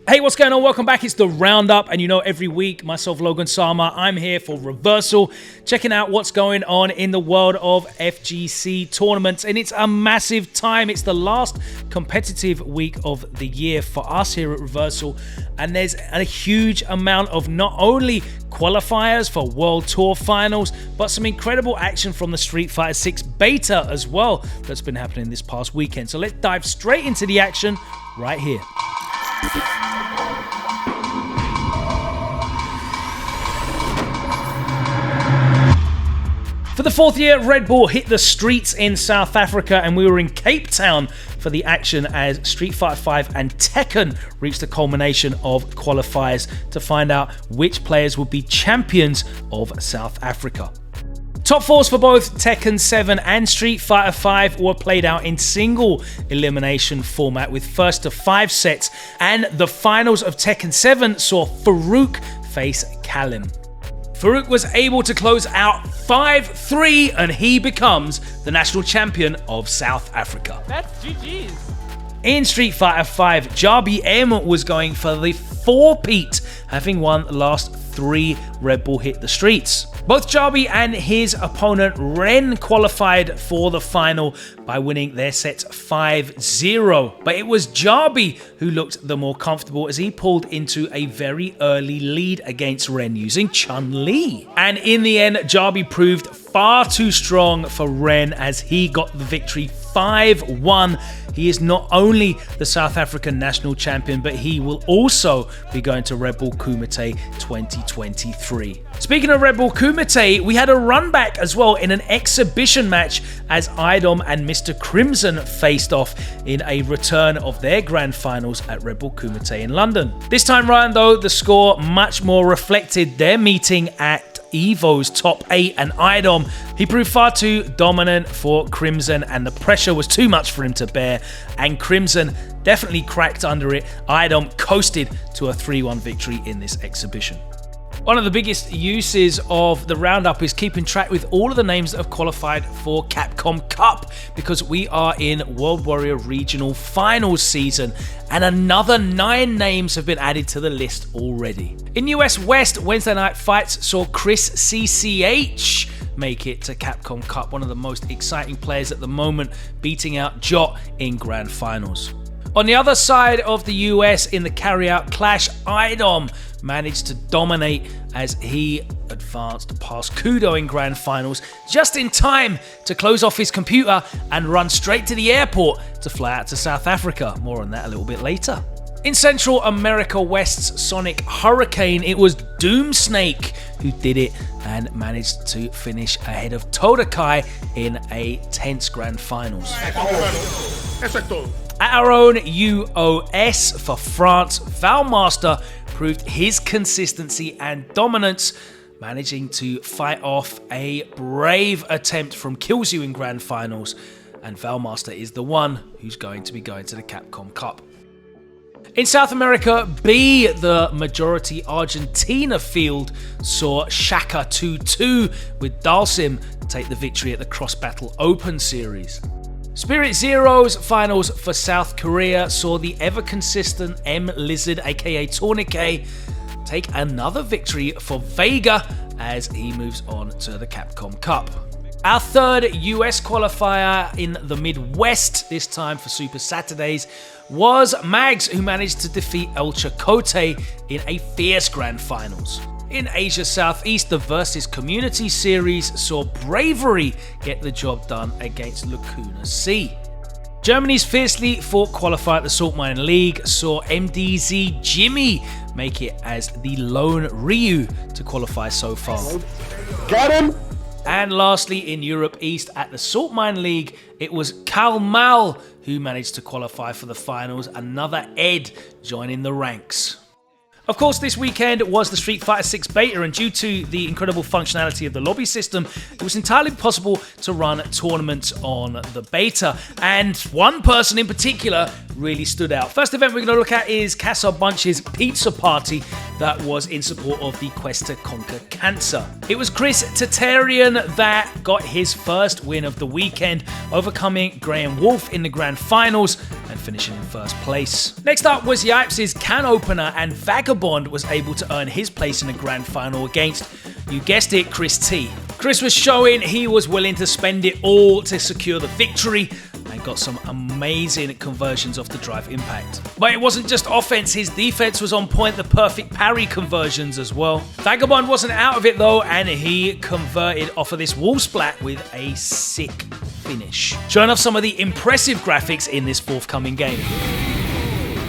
Hey, what's going on? Welcome back. It's the Roundup, and you know, every week, myself, Logan Sama, I'm here for Reversal, checking out what's going on in the world of FGC tournaments, and it's a massive time. It's the last competitive week of the year for us here at Reversal, and there's a huge amount of not only qualifiers for World Tour finals, but some incredible action from the Street Fighter 6 beta as well that's been happening this past weekend. So let's dive straight into the action right here. For the fourth year, Red Bull hit the streets in South Africa, and we were in Cape Town for the action as Street Fighter 5 and Tekken reached the culmination of qualifiers to find out which players would be champions of South Africa. Top fours for both Tekken 7 and Street Fighter 5 were played out in single elimination format with first to 5 sets, and the finals of Tekken 7 saw Farouk face Callum. Farouk was able to close out 5-3, and he becomes the national champion of South Africa. That's GG's. In Street Fighter 5, Jarby M was going for the 4-peat, having won the last 3 Red Bull hit the streets. Both Jarby and his opponent Ren qualified for the final by winning their sets 5-0. But it was Jarby who looked the more comfortable as he pulled into a very early lead against Ren using Chun-Li. And in the end, Jarby proved far too strong for Ren as he got the victory 5-1. He is not only the South African national champion, but he will also be going to Red Bull Kumite 2023. Speaking of Red Bull Kumite, we had a run back as well in an exhibition match as Idom and Mr. Crimson faced off in a return of their grand finals at Red Bull Kumite in London. This time round though, the score much more reflected their meeting at Evo's top 8, and Idom, he proved far too dominant for Crimson and the pressure was too much for him to bear, and Crimson definitely cracked under it. Idom coasted to a 3-1 victory in this exhibition. One of the biggest uses of the Roundup is keeping track with all of the names that have qualified for Capcom Cup, because we are in World Warrior Regional Finals season and another 9 names have been added to the list already. In US West, Wednesday night fights saw Chris CCH make it to Capcom Cup, one of the most exciting players at the moment, beating out Jot in Grand Finals. On the other side of the US, in the carry-out clash, Idom managed to dominate as he advanced past Kudo in Grand Finals just in time to close off his computer and run straight to the airport to fly out to South Africa. More on that a little bit later. In Central America West's Sonic Hurricane, it was Doomsnake who did it and managed to finish ahead of Todakai in a tense Grand Finals. At our own UOS for France, Valmaster proved his consistency and dominance, managing to fight off a brave attempt from Killzoo in Grand Finals, and Valmaster is the one who's going to be going to the Capcom Cup. In South America B, the majority Argentina field saw Shaka 2-2 with Dalsim take the victory at the Cross Battle Open Series. Spirit Zero's finals for South Korea saw the ever-consistent M Lizard aka Tourney take another victory for Vega as he moves on to the Capcom Cup. Our third US qualifier in the Midwest, this time for Super Saturdays, was Mags, who managed to defeat El Chakotay in a fierce Grand Finals. In Asia Southeast, the Versus Community Series saw Bravery get the job done against Lacuna C. Germany's fiercely fought qualifier at the Salt Mine League saw MDZ Jimmy make it as the lone Ryu to qualify so far. Got him! And lastly, in Europe East at the Salt Mine League, it was Karl Mal who managed to qualify for the finals, another Ed joining the ranks. Of course, this weekend was the Street Fighter 6 beta, and due to the incredible functionality of the lobby system, it was entirely possible to run tournaments on the beta, and one person in particular really stood out. First event we're going to look at is Casa Bunch's Pizza Party. that was in support of the quest to conquer cancer. It was Chris Tatarian that got his first win of the weekend, overcoming Graham Wolf in the grand finals and finishing in first place. Next up was Yipes' can opener, and Vagabond was able to earn his place in the grand final against, you guessed it, Chris T. Chris was showing he was willing to spend it all to secure the victory and got some amazing conversions off the drive impact. But it wasn't just offense, his defense was on point, the perfect parry conversions as well. Vagabond wasn't out of it though, and he converted off of this wall splat with a sick finish, showing off some of the impressive graphics in this forthcoming game.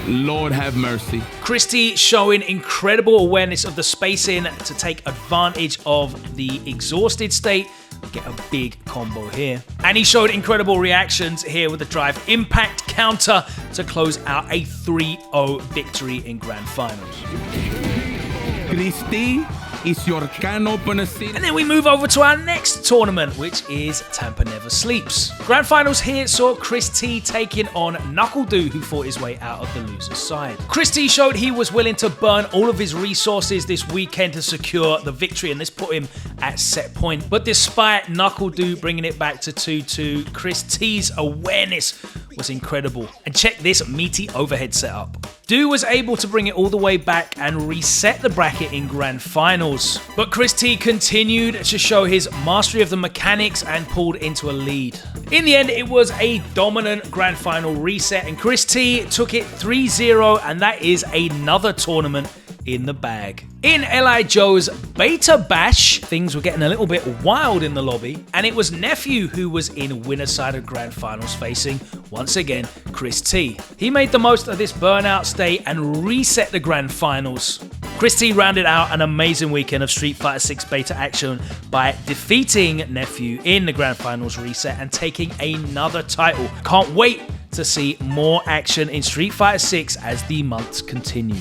Lord have mercy. Christie showing incredible awareness of the spacing to take advantage of the exhausted state. Get a big combo here. And he showed incredible reactions here with the drive impact counter to close out a 3-0 victory in grand finals. Christie is your can opener. And then we move over to our next tournament, which is Tampa Never Sleeps. Grand finals here saw Chris T taking on Knuckledoo, who fought his way out of the loser's side. Chris T showed he was willing to burn all of his resources this weekend to secure the victory, and this put him at set point. But despite Knuckledoo bringing it back to 2-2, Chris T's awareness was incredible. And check this meaty overhead setup. Do was able to bring it all the way back and reset the bracket in grand finals. But Chris T continued to show his mastery of the mechanics and pulled into a lead. In the end, it was a dominant grand final reset, and Chris T took it 3-0, and that is another tournament in the bag. In L.I. Joe's Beta Bash, things were getting a little bit wild in the lobby, and it was Nephew who was in winner side of grand finals facing, once again, Chris T. He made the most of this burnout state and reset the grand finals. Chris T rounded out an amazing weekend of Street Fighter 6 beta action by defeating Nephew in the grand finals reset and taking another title. Can't wait to see more action in Street Fighter 6 as the months continue.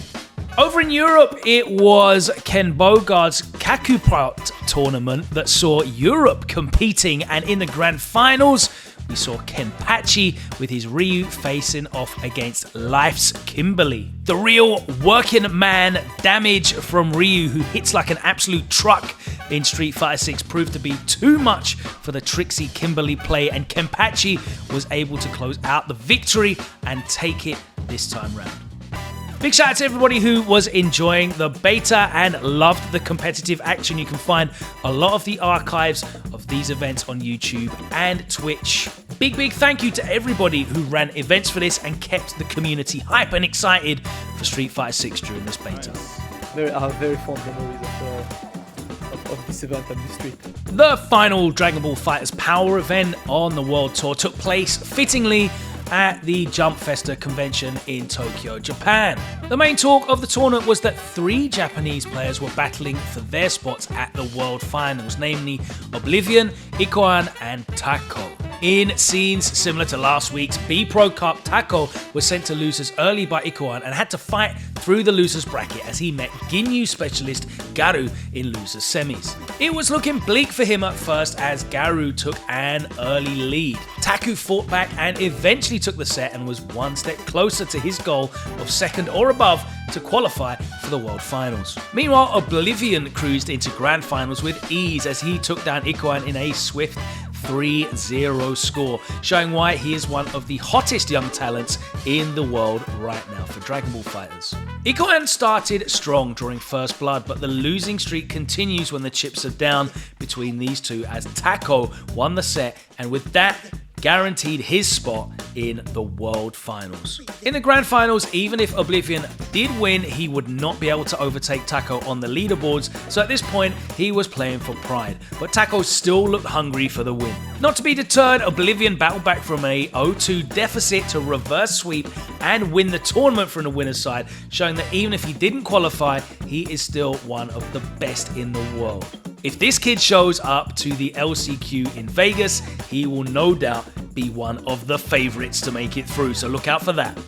Over in Europe, it was Ken Bogard's Kakuprat tournament that saw Europe competing, and in the grand finals, we saw Kenpachi with his Ryu facing off against Life's Kimberly. The real working man damage from Ryu, who hits like an absolute truck in Street Fighter 6, proved to be too much for the tricksy Kimberly play, and Kenpachi was able to close out the victory and take it this time round. Big shout out to everybody who was enjoying the beta and loved the competitive action. You can find a lot of the archives of these events on YouTube and Twitch. Big thank you to everybody who ran events for this and kept the community hype and excited for Street Fighter 6 during this beta. Very fond memories of this event and this street. The final Dragon Ball FighterZ Power event on the World Tour took place fittingly at the Jump Festa convention in Tokyo, Japan. The main talk of the tournament was that 3 Japanese players were battling for their spots at the World Finals, namely Oblivion, Ikoan, and Taco. In scenes similar to last week's B-Pro Cup, Taco was sent to losers early by Ikoan and had to fight through the losers bracket as he met Ginyu specialist Garu in losers semis. It was looking bleak for him at first as Garu took an early lead. Taku fought back and eventually took the set and was one step closer to his goal of second or above to qualify for the World Finals. Meanwhile, Oblivion cruised into Grand Finals with ease as he took down Ikoan in a swift 3-0 score, showing why he is one of the hottest young talents in the world right now for Dragon Ball FighterZ. Ikoan started strong during First Blood, but the losing streak continues when the chips are down between these two as Taco won the set, and with that, guaranteed his spot in the World Finals. In the Grand Finals, even if Oblivion did win, he would not be able to overtake Taco on the leaderboards, so at this point, he was playing for pride. But Taco still looked hungry for the win. Not to be deterred, Oblivion battled back from a 0-2 deficit to reverse sweep and win the tournament from the winner's side, showing that even if he didn't qualify, he is still one of the best in the world. If this kid shows up to the LCQ in Vegas, he will no doubt be one of the favorites to make it through, so look out for that.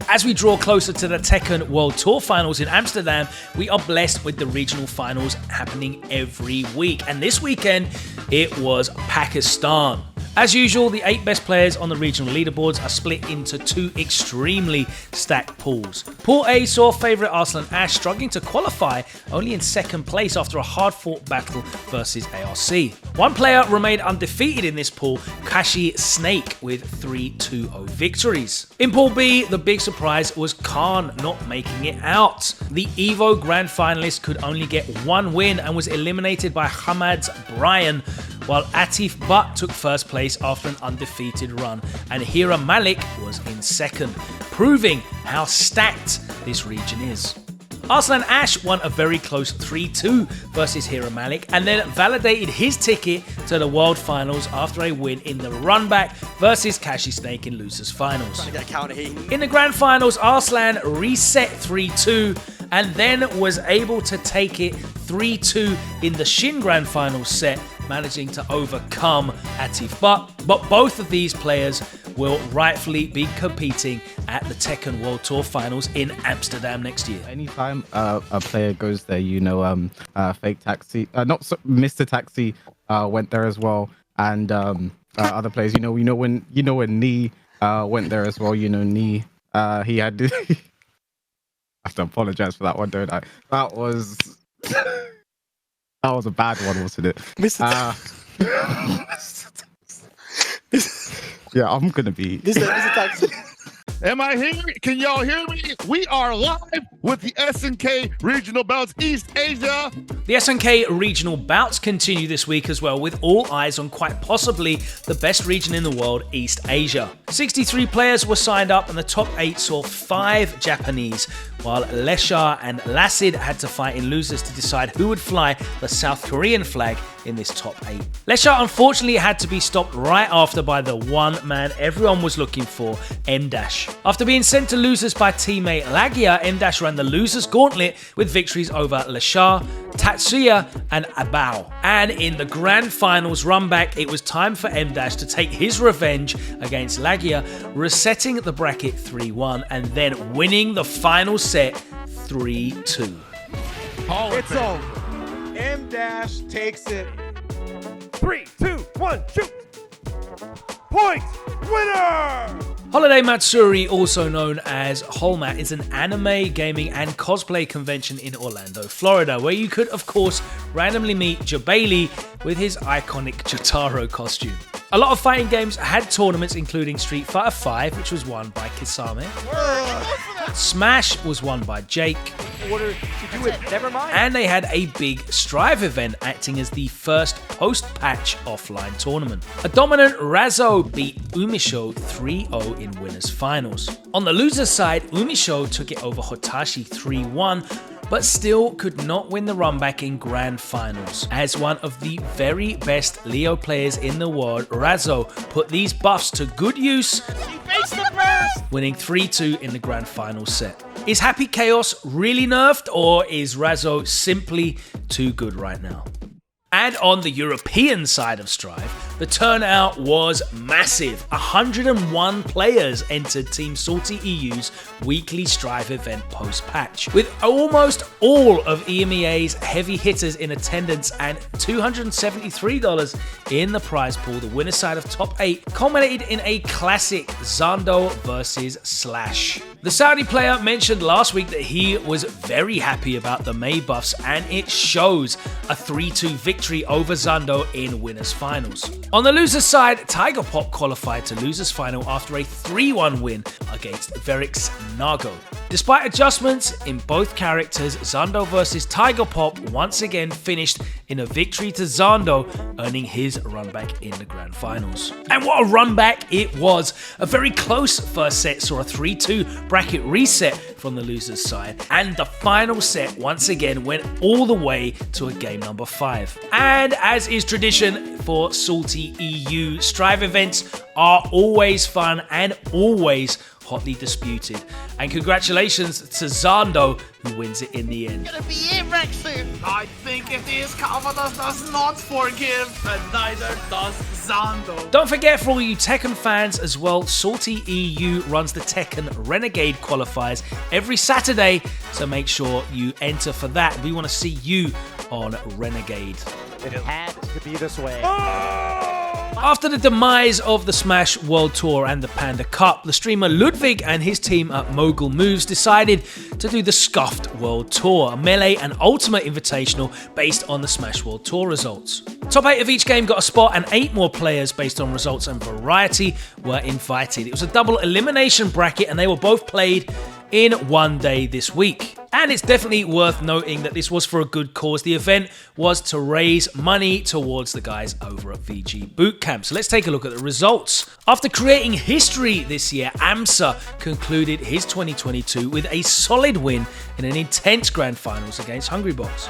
As we draw closer to the Tekken World Tour Finals in Amsterdam, we are blessed with the regional finals happening every week. And this weekend, it was Pakistan. As usual, the 8 best players on the regional leaderboards are split into 2 extremely stacked pools. Pool A saw favourite Arslan Ash struggling to qualify, only in 2nd place after a hard-fought battle versus ARC. One player remained undefeated in this pool, Kashi Snake, with 3-2-0 victories. In Pool B, the big surprise was Khan not making it out. The EVO Grand Finalist could only get 1 win and was eliminated by Hamad's Brian, while Atif Butt took 1st place after an undefeated run, and Hira Malik was in 2nd, proving how stacked this region is. Arslan Ash won a very close 3-2 versus Hira Malik, and then validated his ticket to the World Finals after a win in the runback versus Kashi Snake in Losers Finals. In the Grand Finals, Arslan reset 3-2, and then was able to take it 3-2 in the Shin Grand Finals set, managing to overcome Atif Butt. But both of these players will rightfully be competing at the Tekken World Tour Finals in Amsterdam next year. Anytime a player goes there, you know, Fake Taxi, Mr. Taxi went there as well, and other players, you know when Nee went there as well, you know, Nee, he had I have to apologize for that one, don't I? That was a bad one, wasn't it? Yeah, I'm gonna be. Mr. Taxi. Am I here? Can y'all hear me? We are live with the SNK Regional Bouts East Asia. The SNK Regional Bouts continue this week as well, with all eyes on quite possibly the best region in the world, East Asia. 63 players were signed up, and the top 8 saw 5 Japanese, while Leshar and Lacid had to fight in losers to decide who would fly the South Korean flag in this top 8. Leshar unfortunately had to be stopped right after by the one man everyone was looking for, M-Dash. After being sent to losers by teammate Lagia, M-Dash ran the losers gauntlet with victories over Leshar, Tatsuya and Abao. And in the Grand Finals runback, it was time for M-Dash to take his revenge against Lagia, resetting the bracket 3-1 and then winning the final set 3-2. It's over. M-Dash takes it. 3, 2, 1, shoot! Point! Winner! Holiday Matsuri, also known as Holmat, is an anime, gaming and cosplay convention in Orlando, Florida, where you could, of course, randomly meet Jabali with his iconic Jotaro costume. A lot of fighting games had tournaments including Street Fighter V, which was won by Kisame. Smash was won by Jake. And they had a big Strive event acting as the first post-patch offline tournament. A dominant Razzo beat Umisho 3-0 in winners finals. On the losers side, Umisho took it over Hotashi 3-1, but still could not win the runback in grand finals. As one of the very best Leo players in the world, Razzo put these buffs to good use, winning 3-2 in the grand final set. Is Happy Chaos really nerfed, or is Razzo simply too good right now? And on the European side of Strive, the turnout was massive. 101 players entered Team SaltyEU's weekly Strive event post-patch, with almost all of EMEA's heavy hitters in attendance and $273 in the prize pool. The winner side of top 8 culminated in a classic Zando versus Slash. The Saudi player mentioned last week that he was very happy about the May buffs, and it shows. A 3-2 victory over Zando in winners finals. On the losers side, Tiger Pop qualified to losers final after a 3-1 win against Verix Nago. Despite adjustments in both characters, Zando versus Tiger Pop once again finished in a victory to Zando, earning his runback in the grand finals. And what a runback it was! A very close first set saw a 3-2 bracket reset from the losers side, and the final set once again went all the way to a game number 5. And as is tradition for SaltyEU, Strive events are always fun and always hotly disputed. And congratulations to Zando, who wins it in the end. Gonna be it, Rexy. I think it is. Calvados does not forgive, and neither does Zando. Don't forget, for all you Tekken fans as well, SaltyEU runs the Tekken Renegade qualifiers every Saturday, so make sure you enter for that. We want to see you on Renegade. It had to be this way. Oh! After the demise of the Smash World Tour and the Panda Cup, the streamer Ludwig and his team at Mogul Moves decided to do the Scuffed World Tour, a Melee and Ultimate Invitational based on the Smash World Tour results. Top 8 of each game got a spot and 8 more players based on results and variety were invited. It was a double elimination bracket and they were both played in one day this week. And it's definitely worth noting that this was for a good cause. The event was to raise money towards the guys over at VG Bootcamp. So let's take a look at the results. After creating history this year, AMSA concluded his 2022 with a solid win in an intense grand finals against Hungrybox.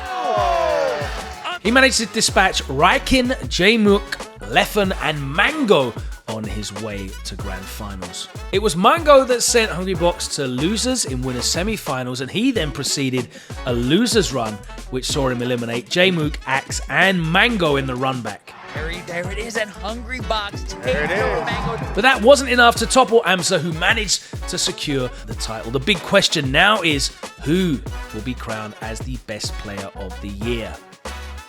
He managed to dispatch Raikin, Jmook, Leffen and Mango on his way to grand finals. It was Mango that sent Hungrybox to losers in winners semi-finals, and he then proceeded a losers run, which saw him eliminate Jmook, Axe and Mango in the run back. There it is, and Hungrybox takes Mango. But that wasn't enough to topple AMSA, who managed to secure the title. The big question now is, who will be crowned as the best player of the year?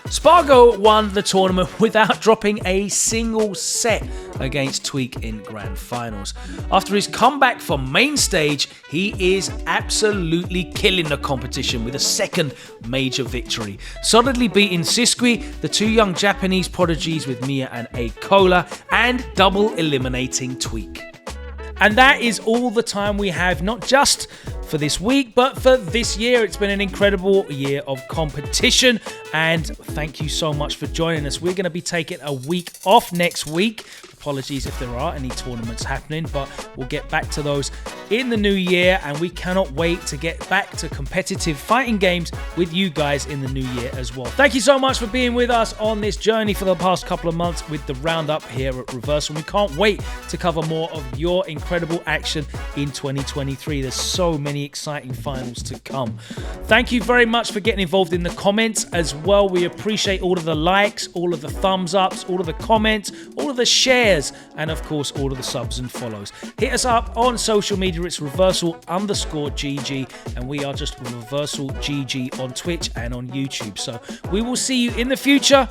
Spargo won the tournament without dropping a single set against Tweak in grand finals. After his comeback from main stage, he is absolutely killing the competition with a second major victory, solidly beating Siskui, the 2 young Japanese prodigies with Mia and A Cola, and double eliminating Tweak. And that is all the time we have, not just for this week, but for this year. It's been an incredible year of competition, and thank you so much for joining us. We're going to be taking a week off next week. Apologies if there are any tournaments happening, but we'll get back to those in the new year, and we cannot wait to get back to competitive fighting games with you guys in the new year as well. Thank you so much for being with us on this journey for the past couple of months with the Roundup here at Reversal. We can't wait to cover more of your incredible action in 2023. There's so many exciting finals to come. Thank you very much for getting involved in the comments as well. We appreciate all of the likes, all of the thumbs ups, all of the comments, all of the shares, and of course all of the subs and follows. Hit us up on social media. It's Reversal_GG, and we are just Reversal GG on Twitch and on YouTube. So we will see you in the future.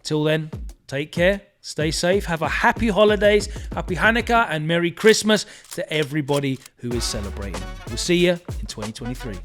Till then, take care, stay safe, have a happy holidays, happy Hanukkah and Merry Christmas to everybody who is celebrating. We'll see you in 2023.